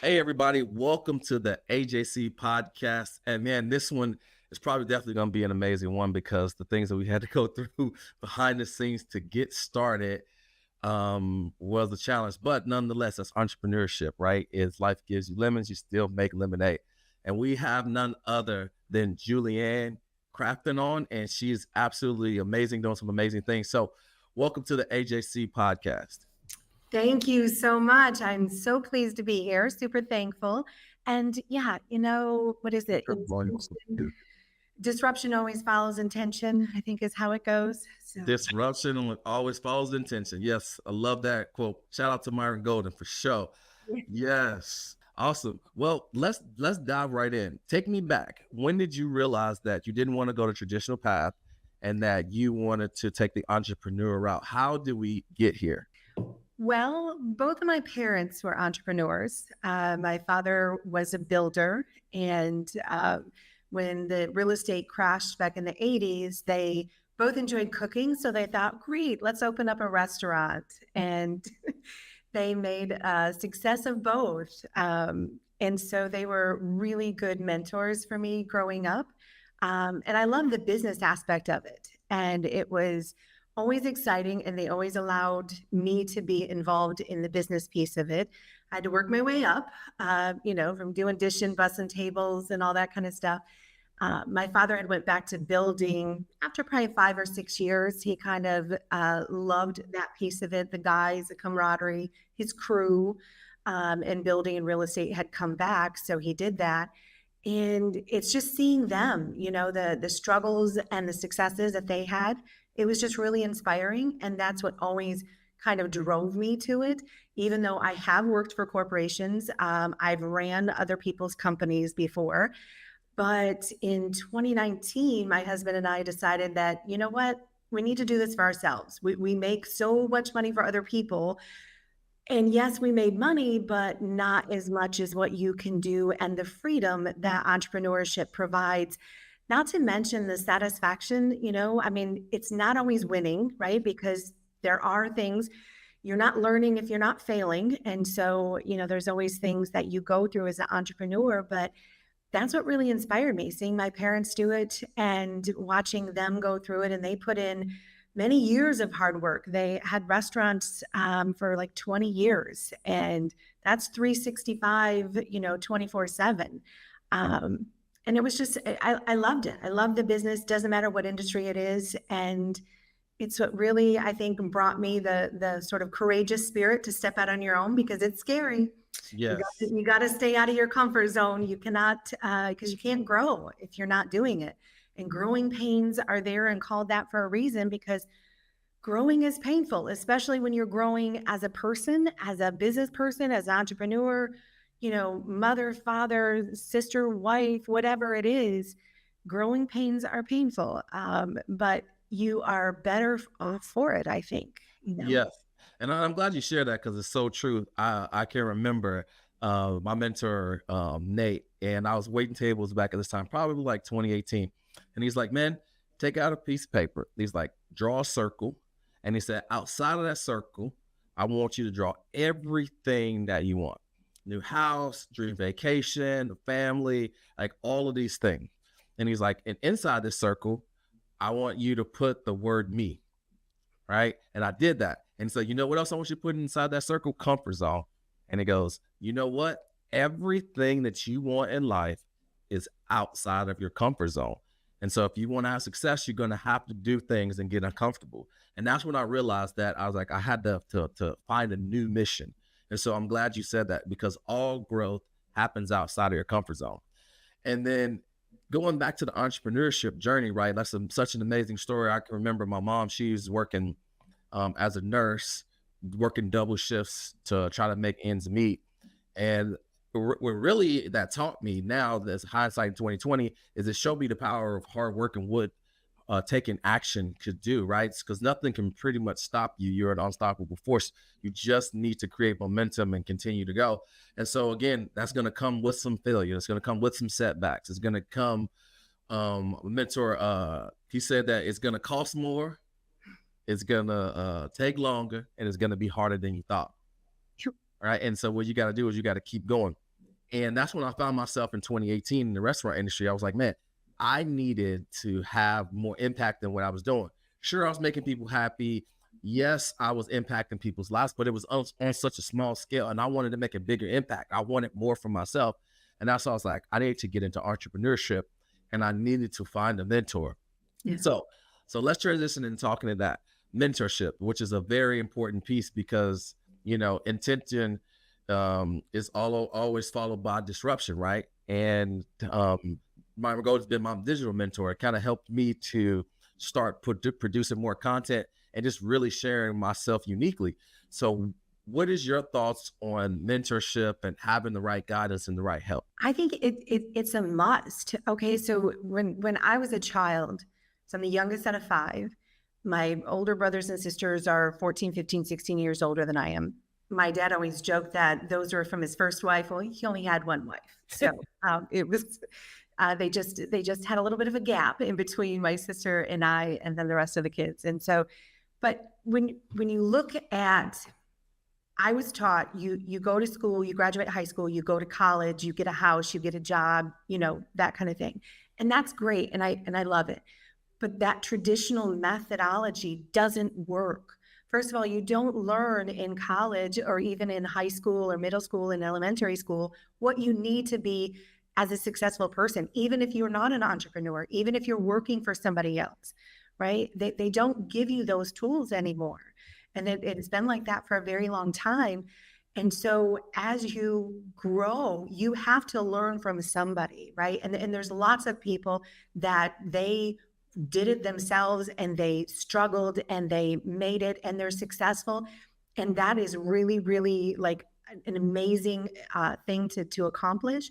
Hey, everybody, welcome to the AJC podcast. And man, this one is probably definitely going to be an amazing one because the things that we had to go through behind the scenes to get started was a challenge. But nonetheless, that's entrepreneurship, right? Is life gives you lemons, you still make lemonade. And we have none other than Julianne Crafton on, and she is absolutely amazing, doing some amazing things. So, welcome to the AJC podcast. Thank you so much. I'm so pleased to be here, super thankful. And yeah, what is it? Disruption always follows intention, I think is how it goes. So Disruption always follows intention. Yes, I love that quote. Shout out to Myron Golden for sure. Yes. Awesome. Well, let's dive right in. Take me back. When did you realize that you didn't want to go the traditional path and that you wanted to take the entrepreneur route? How did we get here? Well, both of my parents were entrepreneurs. My father was a builder, and when the real estate crashed back in the 80s, they both enjoyed cooking. So they thought, great, let's open up a restaurant. And they made a success of both. And so they were really good mentors for me growing up. And I love the business aspect of it. And it was always exciting, and they always allowed me to be involved in the business piece of it. I had to work my way up, from doing dishing, bussing tables and all that kind of stuff. My father had went back to building after probably 5 or 6 years. He kind of loved that piece of it, the guys, the camaraderie, his crew, and building and real estate had come back. So he did that. And it's just seeing them, the struggles and the successes that they had. It was just really inspiring. And that's what always kind of drove me to it. Even though I have worked for corporations, I've ran other people's companies before. But in 2019, my husband and I decided that, you know what, we need to do this for ourselves. We make so much money for other people. And yes, we made money, but not as much as what you can do and the freedom that entrepreneurship provides. Not to mention the satisfaction, it's not always winning, right? Because there are things you're not learning if you're not failing. And so, there's always things that you go through as an entrepreneur, but that's what really inspired me, seeing my parents do it and watching them go through it. And they put in many years of hard work. They had restaurants for like 20 years, and that's 365, 24/7. And it was just, I loved it. I love the business. Doesn't matter what industry it is. And it's what really, I think, brought me the sort of courageous spirit to step out on your own, because it's scary. Yes. You got to stay out of your comfort zone. You cannot, because you can't grow if you're not doing it. And growing pains are there and called that for a reason, because growing is painful, especially when you're growing as a person, as a business person, as an entrepreneur, mother, father, sister, wife, whatever it is. Growing pains are painful, but you are better off for it, I think. Yes. And I'm glad you shared that because it's so true. I can remember my mentor, Nate, and I was waiting tables back at this time, probably like 2018. And he's like, man, take out a piece of paper. He's like, draw a circle. And he said, outside of that circle, I want you to draw everything that you want. New house, dream vacation, family, like all of these things. And he's like, and inside this circle, I want you to put the word me. Right. And I did that. And so, you know what else I want you to put inside that circle? Comfort zone. And it goes, you know what? Everything that you want in life is outside of your comfort zone. And so if you want to have success, you're going to have to do things and get uncomfortable. And that's when I realized that I was like, I had to find a new mission. And so I'm glad you said that, because all growth happens outside of your comfort zone. And then going back to the entrepreneurship journey, right? That's such an amazing story. I can remember my mom, she was working as a nurse, working double shifts to try to make ends meet. And what really that taught me now, that's hindsight in 2020, is it showed me the power of hard work and what taking action could do, right? Because nothing can pretty much stop you. You're an unstoppable force. You just need to create momentum and continue to go. And so again, that's going to come with some failure. It's going to come with some setbacks. It's going to come, mentor, he said that it's going to cost more, it's going to take longer, and it's going to be harder than you thought. Right. And so what you got to do is you got to keep going. And that's when I found myself in 2018 in the restaurant industry. I was like, man, I needed to have more impact than what I was doing. Sure, I was making people happy. Yes, I was impacting people's lives, but it was on such a small scale. And I wanted to make a bigger impact. I wanted more for myself. And that's why I was like, I needed to get into entrepreneurship and I needed to find a mentor. Yeah. So, so let's transition into talking to that mentorship, which is a very important piece because, intention is always followed by disruption, right? And my goal has been my digital mentor. It kind of helped me to start producing more content and just really sharing myself uniquely. So, what is your thoughts on mentorship and having the right guidance and the right help? I think it's a must. Okay, so when I was a child, so I'm the youngest out of five. My older brothers and sisters are 14, 15, 16 years older than I am. My dad always joked that those were from his first wife. Well, he only had one wife, so it was they just had a little bit of a gap in between my sister and I, and then the rest of the kids. And so, but when you look at, I was taught you go to school, you graduate high school, you go to college, you get a house, you get a job, that kind of thing. And that's great. And I love it. But that traditional methodology doesn't work. First of all, you don't learn in college or even in high school or middle school and elementary school what you need to be as a successful person, even if you're not an entrepreneur, even if you're working for somebody else, right? They don't give you those tools anymore. And it's been like that for a very long time. And so as you grow, you have to learn from somebody, right? And there's lots of people that they did it themselves and they struggled and they made it and they're successful. And that is really, really like an amazing thing to accomplish.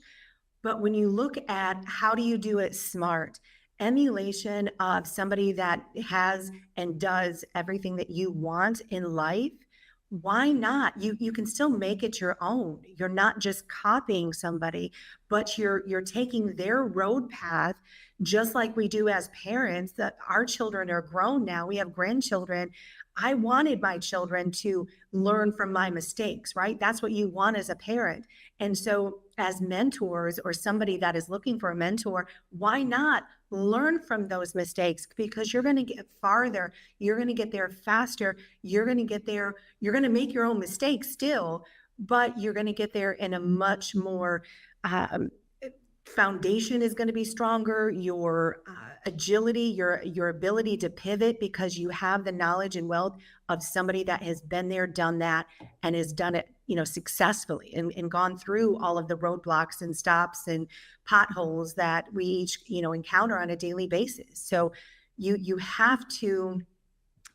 But when you look at how do you do it smart, emulation of somebody that has and does everything that you want in life, why not? You can still make it your own. You're not just copying somebody, but you're taking their road path, just like we do as parents. That our children are grown now. We have grandchildren. I wanted my children to learn from my mistakes, right? That's what you want as a parent. And so as mentors or somebody that is looking for a mentor, why not learn from those mistakes? Because you're going to get farther. You're going to get there faster. You're going to get there. You're going to make your own mistakes still, but you're going to get there in a much more foundation is going to be stronger. Your agility, your ability to pivot, because you have the knowledge and wealth of somebody that has been there, done that, and has done it, successfully and gone through all of the roadblocks and stops and potholes that we each, encounter on a daily basis. So you have to,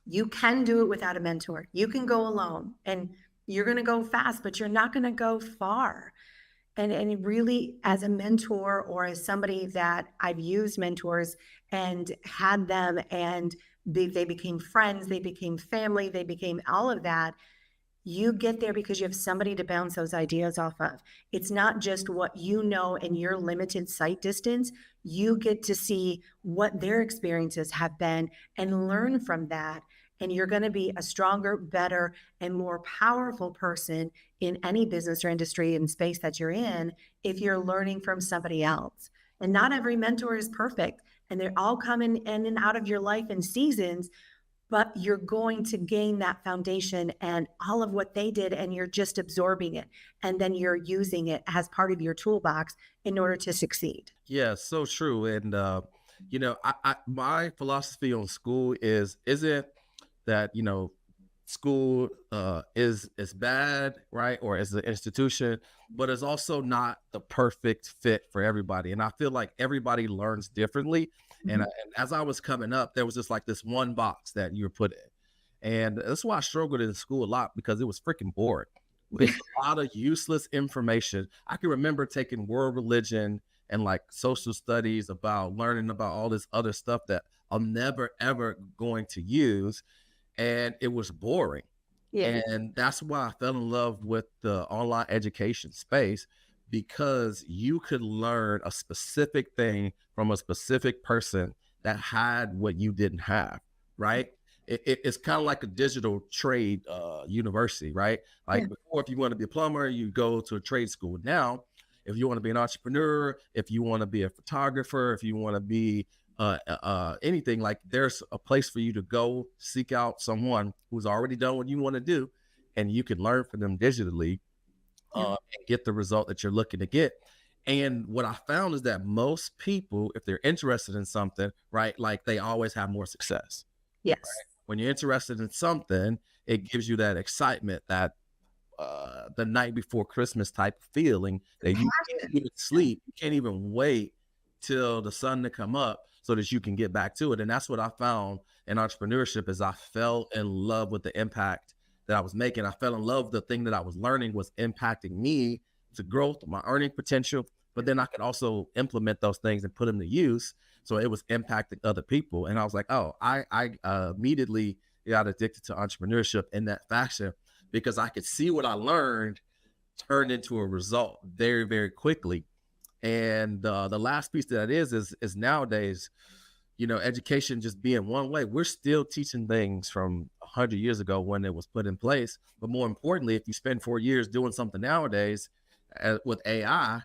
you can do it without a mentor. You can go alone and you're going to go fast, but you're not going to go far. And really, as a mentor or as somebody that I've used mentors and had them and they became friends, they became family, they became all of that, you get there because you have somebody to bounce those ideas off of. It's not just what you know in your limited sight distance. You get to see what their experiences have been and learn from that. And you're going to be a stronger, better, and more powerful person in any business or industry and space that you're in if you're learning from somebody else. And not every mentor is perfect, and they're all coming in and out of your life in seasons, but you're going to gain that foundation and all of what they did, and you're just absorbing it. And then you're using it as part of your toolbox in order to succeed. Yeah, so true. And my philosophy on school isn't that school is bad, right, or as an institution, but it's also not the perfect fit for everybody. And I feel like everybody learns differently. And, Mhm. and as I was coming up, there was just like this one box that you were put in, and that's why I struggled in school a lot, because it was freaking boring. It's a lot of useless information. I can remember taking world religion and like social studies about learning about all this other stuff that I'm never ever going to use, and it was boring. Yeah. And that's why I fell in love with the online education space, because you could learn a specific thing from a specific person that had what you didn't have, right? It's kind of like a digital trade university, right? Yeah. Like before, if you want to be a plumber, you go to a trade school. Now if you want to be an entrepreneur, if you want to be a photographer, if you want to be anything, like there's a place for you to go seek out someone who's already done what you want to do, and you can learn from them digitally Yeah. and get the result that you're looking to get. And what I found is that most people, if they're interested in something, right, like they always have more success. Yes. When you're interested in something, it gives you that excitement, that the night before Christmas type of feeling The that you can't passion. even sleep, you can't even wait till the sun to come up so that you can get back to it. And that's what I found in entrepreneurship is I fell in love with the impact that I was making. I fell in love with the thing that I was learning was impacting me to growth, my earning potential, but then I could also implement those things and put them to use. So it was impacting other people. And I was like, oh, I immediately got addicted to entrepreneurship in that fashion because I could see what I learned turned into a result very, very quickly. And the last piece to that is nowadays, you know, education just being one way. We're still teaching things from 100 years ago when it was put in place. But more importantly, if you spend 4 years doing something nowadays with AI,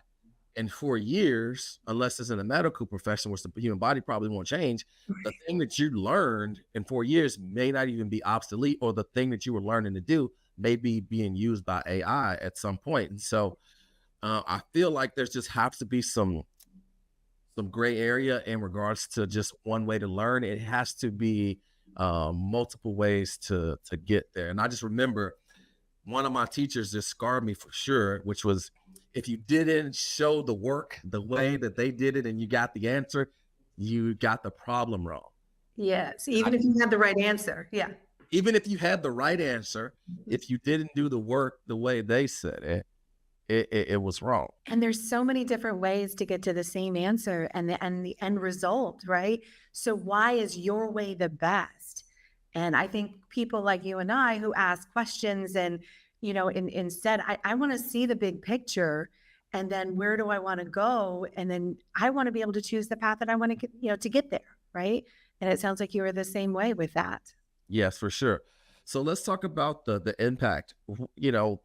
in 4 years, unless it's in a medical profession, which the human body probably won't change, the thing that you learned in 4 years may not even be obsolete, or the thing that you were learning to do may be being used by AI at some point. And so I feel like there's just has to be some gray area in regards to just one way to learn. It has to be multiple ways to get there. And I just remember one of my teachers just scarred me for sure, which was if you didn't show the work the way that they did it and you got the answer, you got the problem wrong. Yes. I, Even if you had the right answer. Yeah. even if you had the right answer, if you didn't do the work the way they said it, it was wrong. And there's so many different ways to get to the same answer and the end result, right? So why is your way the best? And I think people like you and I who ask questions and, you know, instead, I want to see the big picture and then where do I want to go? And then I want to be able to choose the path that I want to get, you know, to get there, right? And it sounds like you were the same way with that. Yes, for sure. So let's talk about the impact. You know,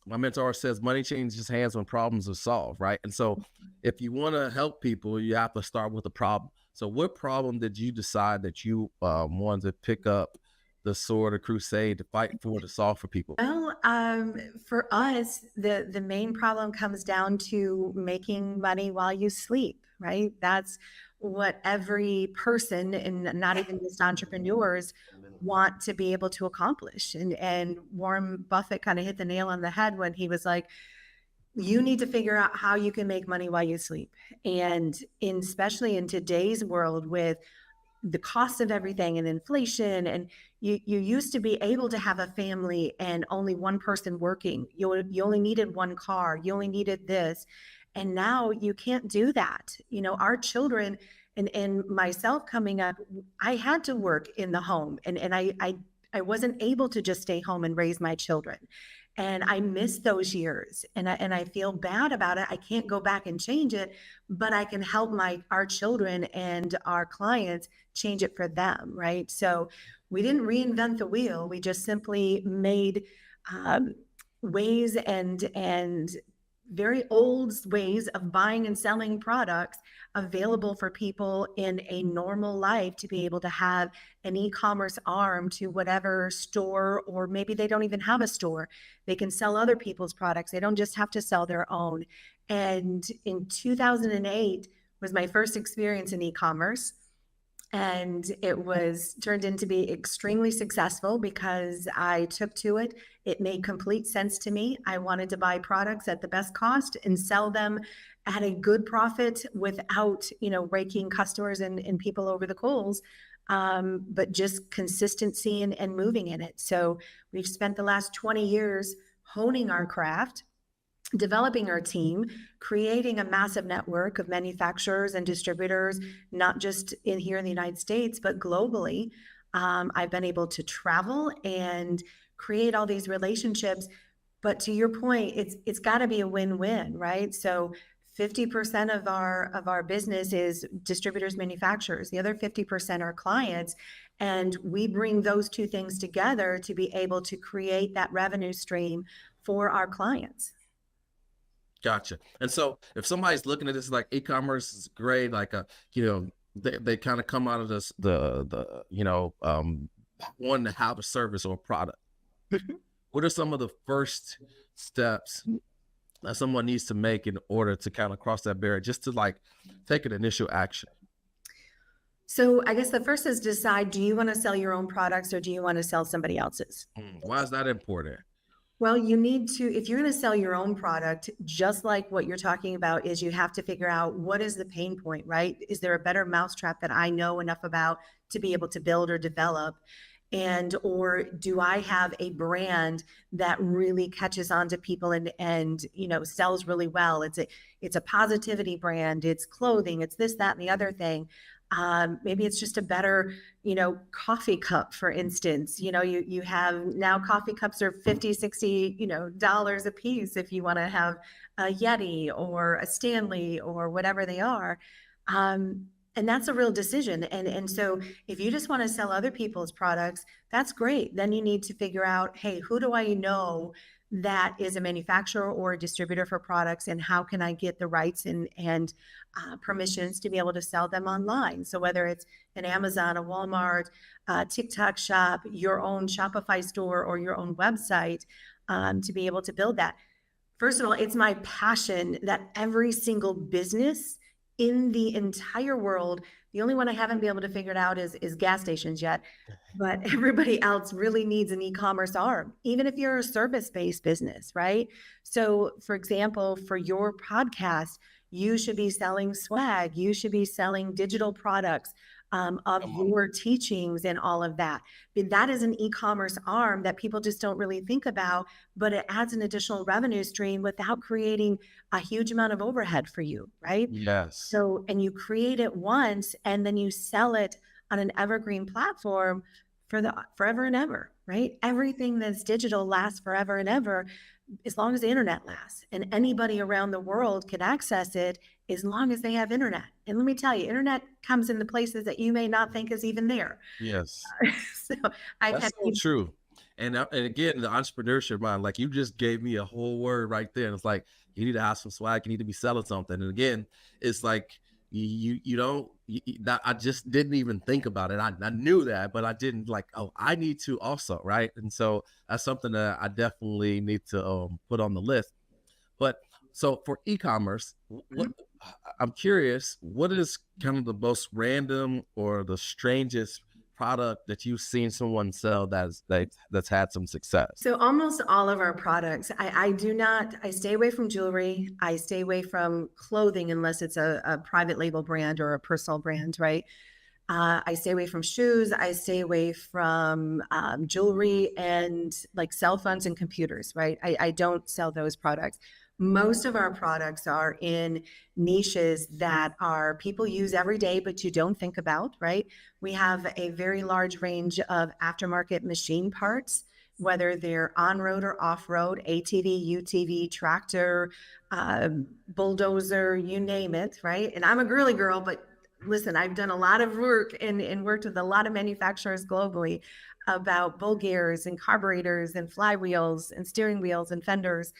my mentor says money changes hands when problems are solved, right? And so if you want to help people, you have to start with a problem. So what problem did you decide that you wanted to pick up the sword of crusade to fight for, to solve for people? Well, for us, the main problem comes down to making money while you sleep, right? That's what every person, and not even just entrepreneurs, want to be able to accomplish. And Warren Buffett kind of hit the nail on the head when he was like, you need to figure out how you can make money while you sleep. And especially in today's world with the cost of everything and inflation, and you used to be able to have a family and only one person working, you only needed one car, you only needed this, and now you can't do that. You know, our children and myself coming up, I had to work in the home, and I wasn't able to just stay home and raise my children, and I miss those years, and I feel bad about it. I can't go back and change it, but I can help our children and our clients change it for them, right? So we didn't reinvent the wheel. We just simply made um, ways and very old ways of buying and selling products available for people in a normal life to be able to have an e-commerce arm to whatever store, or maybe they don't even have a store. They can sell other people's products. They don't just have to sell their own. And in 2008 was my first experience in e-commerce. And it was turned into be extremely successful because I took to it. It made complete sense to me. I wanted to buy products at the best cost and sell them at a good profit without, you know, raking customers and people over the coals, but just consistency and moving in it. So we've spent the last 20 years honing our craft, developing our team, creating a massive network of manufacturers and distributors, not just here in the United States, but globally. I've been able to travel and create all these relationships. But to your point, it's got to be a win-win, right? So 50% of our business is distributors, manufacturers. The other 50% are clients. And we bring those two things together to be able to create that revenue stream for our clients. Gotcha. And so if somebody's looking at this like e-commerce is great, like you know, they kind of come out of this wanting to have a service or a product. What are some of the first steps that someone needs to make in order to kind of cross that barrier, just to like take an initial action? So I guess the first is decide, do you want to sell your own products or do you want to sell somebody else's? Why is that important? Well, you need to, if you're going to sell your own product, just like what you're talking about, is you have to figure out what is the pain point, right? Is there a better mousetrap that I know enough about to be able to build or develop? And or do I have a brand that really catches on to people and sells really well? It's a positivity brand, it's clothing, it's this, that, and the other thing. Maybe it's just a better coffee cup, for instance. You have now coffee cups are 50, 60 dollars a piece if you want to have a Yeti or a Stanley or whatever they are. And that's a real decision. And so if you just want to sell other people's products, that's great. Then you need to figure out, hey, who do I know that is a manufacturer or a distributor for products, and how can I get the rights and permissions to be able to sell them online? So whether it's an Amazon, a Walmart, TikTok shop, your own Shopify store, or your own website, to be able to build that. First of all, it's my passion that every single business in the entire world, the only one I haven't been able to figure it out is gas stations yet, but everybody else really needs an e-commerce arm, even if you're a service-based business, right? So for example, for your podcast, you should be selling swag, you should be selling digital products of Come on. your teachings and all of that. But that is an e-commerce arm that people just don't really think about, but it adds an additional revenue stream without creating a huge amount of overhead for you, right? Yes. So, and you create it once and then you sell it on an evergreen platform for the forever and ever, right? Everything that's digital lasts forever and ever as long as the internet lasts, and anybody around the world can access it as long as they have internet. And let me tell you, internet comes into places that you may not think is even there. Yes. So I've That's had so people. true. And again, the entrepreneurship mind, like you just gave me a whole word right there. It's like you need to have some swag, you need to be selling something. And again, it's like you don't that I just didn't even think about it. I knew that, but I didn't like, oh, I need to also, right? And so that's something that I definitely need to put on the list. But so for e-commerce, what I'm curious, what is kind of the most random or the strangest product that you've seen someone sell that's had some success? So almost all of our products, I do not, I stay away from jewelry. I stay away from clothing unless it's a private label brand or a personal brand, right? I stay away from shoes. I stay away from jewelry and like cell phones and computers, right? I don't sell those products. Most of our products are in niches that are people use every day, but you don't think about, right? We have a very large range of aftermarket machine parts, whether they're on road or off road, ATV, UTV, tractor, bulldozer, you name it, right? And I'm a girly girl, but listen, I've done a lot of work and worked with a lot of manufacturers globally about bull gears and carburetors and flywheels and steering wheels and fenders.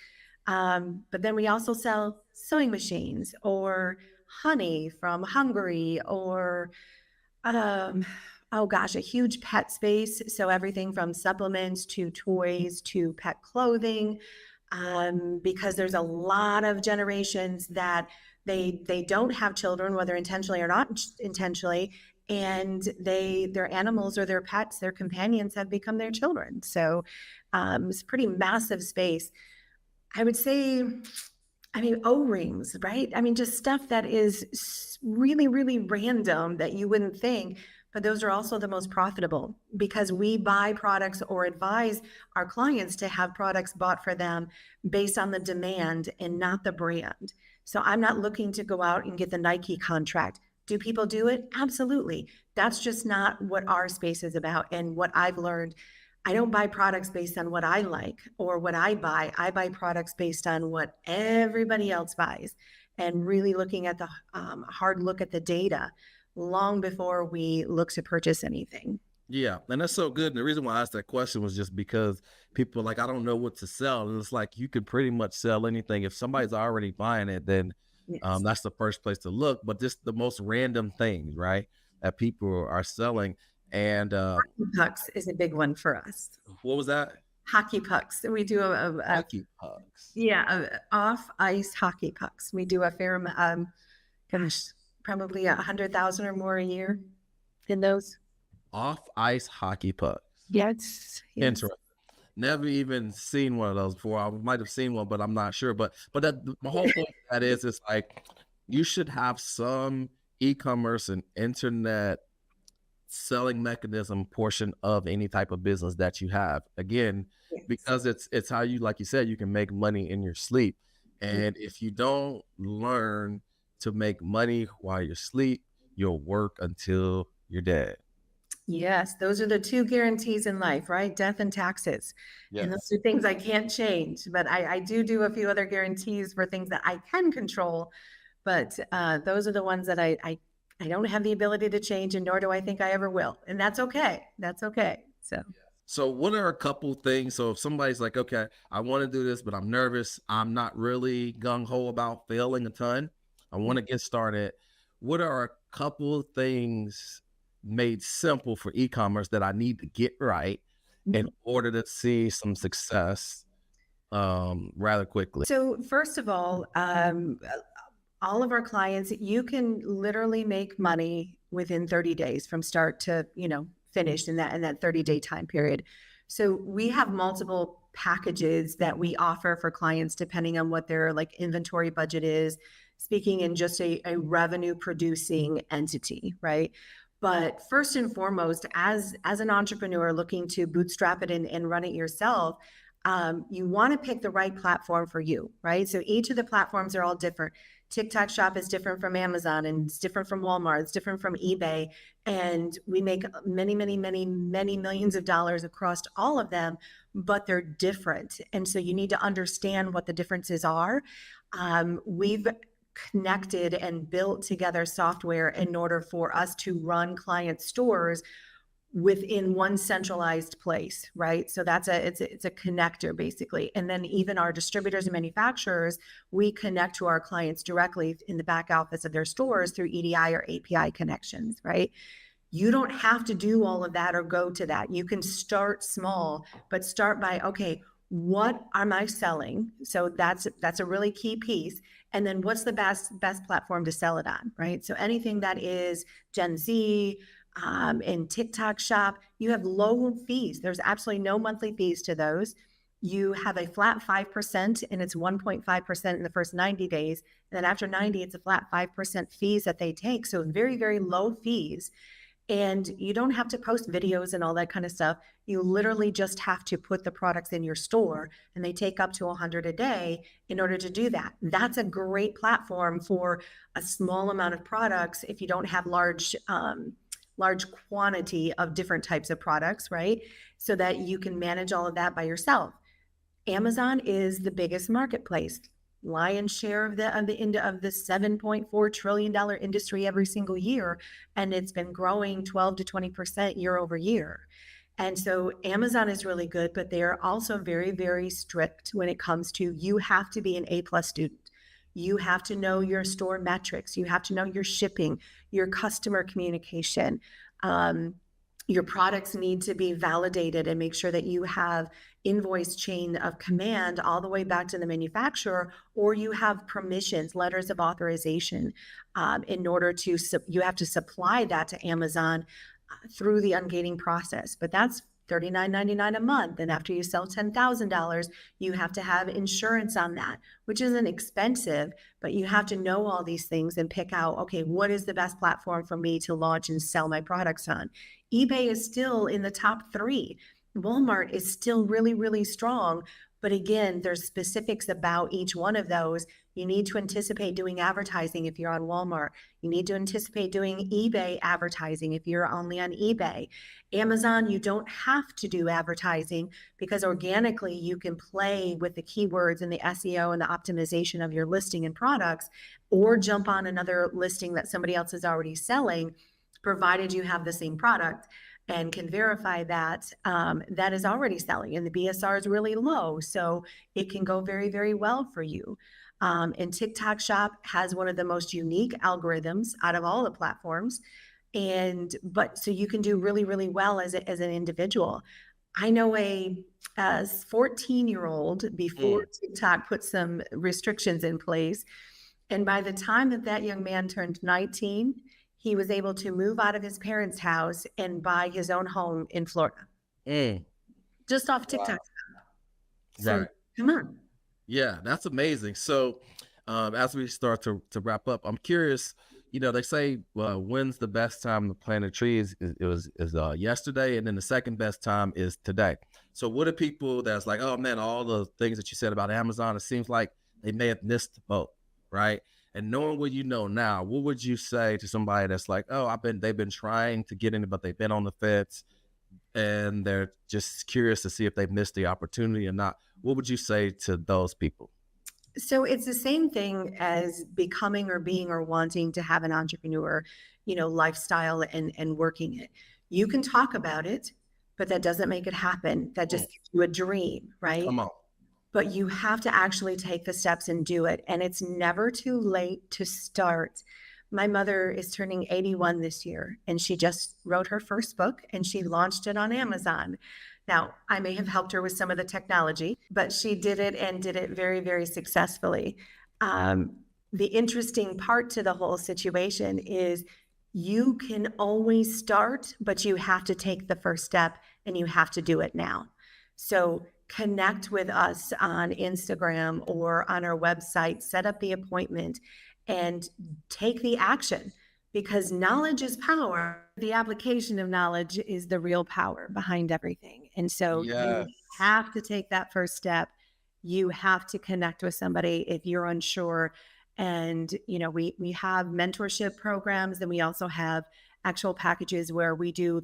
But then we also sell sewing machines or honey from Hungary or, oh gosh, a huge pet space. So everything from supplements to toys to pet clothing, because there's a lot of generations that they don't have children, whether intentionally or not intentionally, and their animals or their pets, their companions have become their children. So it's a pretty massive space. I would say, I mean, O-rings, right? I mean, just stuff that is really, really random that you wouldn't think, but those are also the most profitable because we buy products or advise our clients to have products bought for them based on the demand and not the brand. So I'm not looking to go out and get the Nike contract. Do people do it? Absolutely. That's just not what our space is about. And what I've learned, I don't buy products based on what I like or what I buy. I buy products based on what everybody else buys and really looking at the hard look at the data long before we look to purchase anything. Yeah, and that's so good. And the reason why I asked that question was just because people are like, I don't know what to sell. And it's like you could pretty much sell anything. If somebody's already buying it, then Yes. that's the first place to look. But just the most random things, right? That people are selling. And Pucks is a big one for us. what was that? Hockey pucks. We do a Hockey pucks. yeah, off ice hockey pucks. We do a fair amount, gosh, probably 100,000 or more a year in those. Off ice hockey pucks. Yes, yes. Interesting. Never even seen one of those before. I might have seen one, but I'm not sure. But that my whole point of that is it's like you should have some e-commerce and internet selling mechanism portion of any type of business that you have. Again, Yes. because it's how you like you said, you can make money in your sleep. Mm, And if you don't learn to make money while you're asleep, you'll work until you're dead. yes, those are the two guarantees in life, right? Death and taxes. And those Yes. are things I can't change, but I do a few other guarantees for things that I can control. But those are the ones that I don't have the ability to change, and nor do I think I ever will. And that's okay. That's okay. So. So what are a couple things? So if somebody's like, okay, I want to do this, but I'm nervous, I'm not really gung ho about failing a ton. I want to get started. What are a couple things made simple for e-commerce that I need to get right in Mhm. order to see some success rather quickly? So first of all of our clients, you can literally make money within 30 days from start to, finish in that 30-day time period. So we have multiple packages that we offer for clients depending on what their like inventory budget is, speaking in just a revenue producing entity, right? But first and foremost, as an entrepreneur looking to bootstrap it and run it yourself, you want to pick the right platform for you, right? So each of the platforms are all different. TikTok Shop is different from Amazon and it's different from Walmart, it's different from eBay. And we make many, many, many, many millions of dollars across all of them, but they're different. And so you need to understand what the differences are. We've connected and built together software in order for us to run client stores within one centralized place, right? So it's a connector basically. And then even our distributors and manufacturers, we connect to our clients directly in the back office of their stores through EDI or API connections, right? You don't have to do all of that or go to that. You can start small, but start by, okay, what am I selling? So that's a really key piece. And then what's the best platform to sell it on, right? So anything that is Gen Z, in TikTok Shop, you have low fees. There's absolutely no monthly fees to those. You have a flat 5%, and it's 1.5% in the first 90 days. And then after 90, it's a flat 5% fees that they take. So very, very low fees. And you don't have to post videos and all that kind of stuff. You literally just have to put the products in your store, and they take up to 100 a day in order to do that. That's a great platform for a small amount of products if you don't have large quantity of different types of products, right? So that you can manage all of that by yourself. Amazon is the biggest marketplace, lion's share of the $7.4 trillion industry every single year, and it's been growing 12 to 20% year over year. And so Amazon is really good, but they are also very, very strict when it comes to you have to be an A+ student. You have to know your store metrics. You have to know your shipping, your customer communication. Your products need to be validated and make sure that you have invoice chain of command all the way back to the manufacturer, or you have permissions, letters of authorization, in order to, you have to supply that to Amazon through the ungating process. But that's $39.99 a month. And after you sell $10,000, you have to have insurance on that, which isn't expensive, but you have to know all these things and pick out, okay, what is the best platform for me to launch and sell my products on? eBay is still in the top 3. Walmart is still really, really strong. But again, there's specifics about each one of those. You need to anticipate doing advertising if you're on Walmart. You need to anticipate doing eBay advertising if you're only on eBay. Amazon, you don't have to do advertising because organically you can play with the keywords and the SEO and the optimization of your listing and products, or jump on another listing that somebody else is already selling, provided you have the same product. and can verify that, that is already selling and the BSR is really low. So it can go very, very well for you. And TikTok Shop has one of the most unique algorithms out of all the platforms. And but so you can do really, really well as an individual. I know a 14-year-old before Mm, TikTok put some restrictions in place. And by the time that that young man turned 19, he was able to move out of his parents' house and buy his own home in Florida, mm, just off TikTok. wow. So Right. come on. Yeah, that's amazing. So, as we start to wrap up, I'm curious. They say, when's the best time to plant a tree is yesterday, and then the second best time is today. So, what are people that's like, oh man, all the things that you said about Amazon, it seems like they may have missed the boat, right? And knowing what you know now, what would you say to somebody that's like, oh, they've been trying to get in, but they've been on the fence, and they're just curious to see if they've missed the opportunity or not. What would you say to those people? So it's the same thing as becoming or being or wanting to have an entrepreneur, lifestyle and working it. You can talk about it, but that doesn't make it happen. That Mm, just gives you a dream, right? come on. But you have to actually take the steps and do it. And it's never too late to start. My mother is turning 81 this year, and she just wrote her first book and she launched it on Amazon. Now, I may have helped her with some of the technology, but she did it and did it very, very successfully. Um, the interesting part to the whole situation is you can always start, but you have to take the first step and you have to do it now. So connect with us on Instagram or on our website, set up the appointment and take the action because knowledge is power. The application of knowledge is the real power behind everything. And so you Yes. have to take that first step. You have to connect with somebody if you're unsure. And we have mentorship programs, and we also have actual packages where we do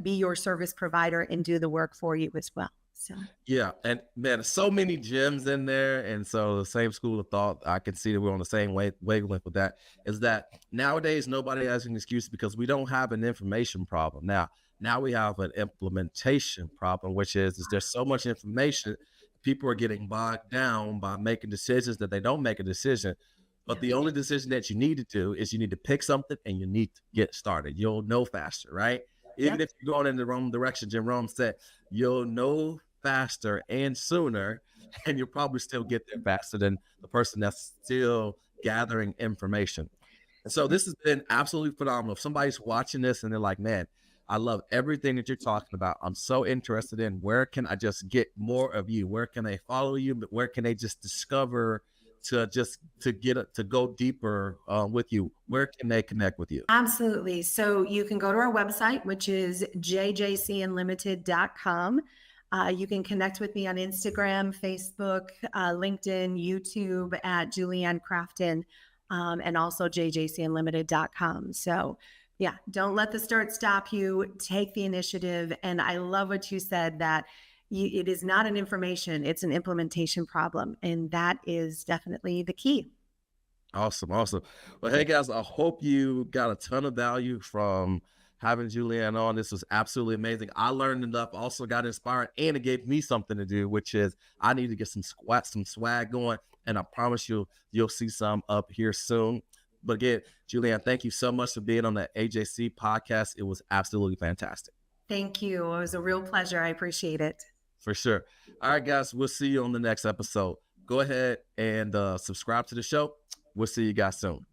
be your service provider and do the work for you as well. So Yeah. And man, so many gems in there. And so the same school of thought, I can see that we're on the same wavelength with that, is that nowadays nobody has an excuse because we don't have an information problem. Now we have an implementation problem, which is there's so much information, people are getting bogged down by making decisions that they don't make a decision. But yeah, the only decision that you need to do is you need to pick something and you need to get started. You'll know faster, right? yep, Even if you're going in the wrong direction, Jim Rome said, you'll know faster and sooner, and you'll probably still get there faster than the person that's still gathering information. And so this has been absolutely phenomenal. If somebody's watching this and they're like, man, I love everything that you're talking about. I'm so interested in where can I just get more of you? Where can they follow you? But where can they just discover to go deeper with you? Where can they connect with you? absolutely. So you can go to our website, which is jjcunlimited.com. You can connect with me on Instagram, Facebook, LinkedIn, YouTube at Julianne Crafton, and also jjcunlimited.com. So, yeah, don't let the start stop you. Take the initiative. And I love what you said that it is not an information, it's an implementation problem. And that is definitely the key. Awesome, awesome. Well, hey guys, I hope you got a ton of value from having Julianne on. This was absolutely amazing. I learned enough, also got inspired, and it gave me something to do, which is I need to get some swag going, and I promise you'll see some up here soon. But again, Julianne, thank you so much for being on the AJC podcast. It was absolutely fantastic. Thank you. It was a real pleasure. I appreciate it. For sure. All right, guys, we'll see you on the next episode. Go ahead and subscribe to the show. We'll see you guys soon.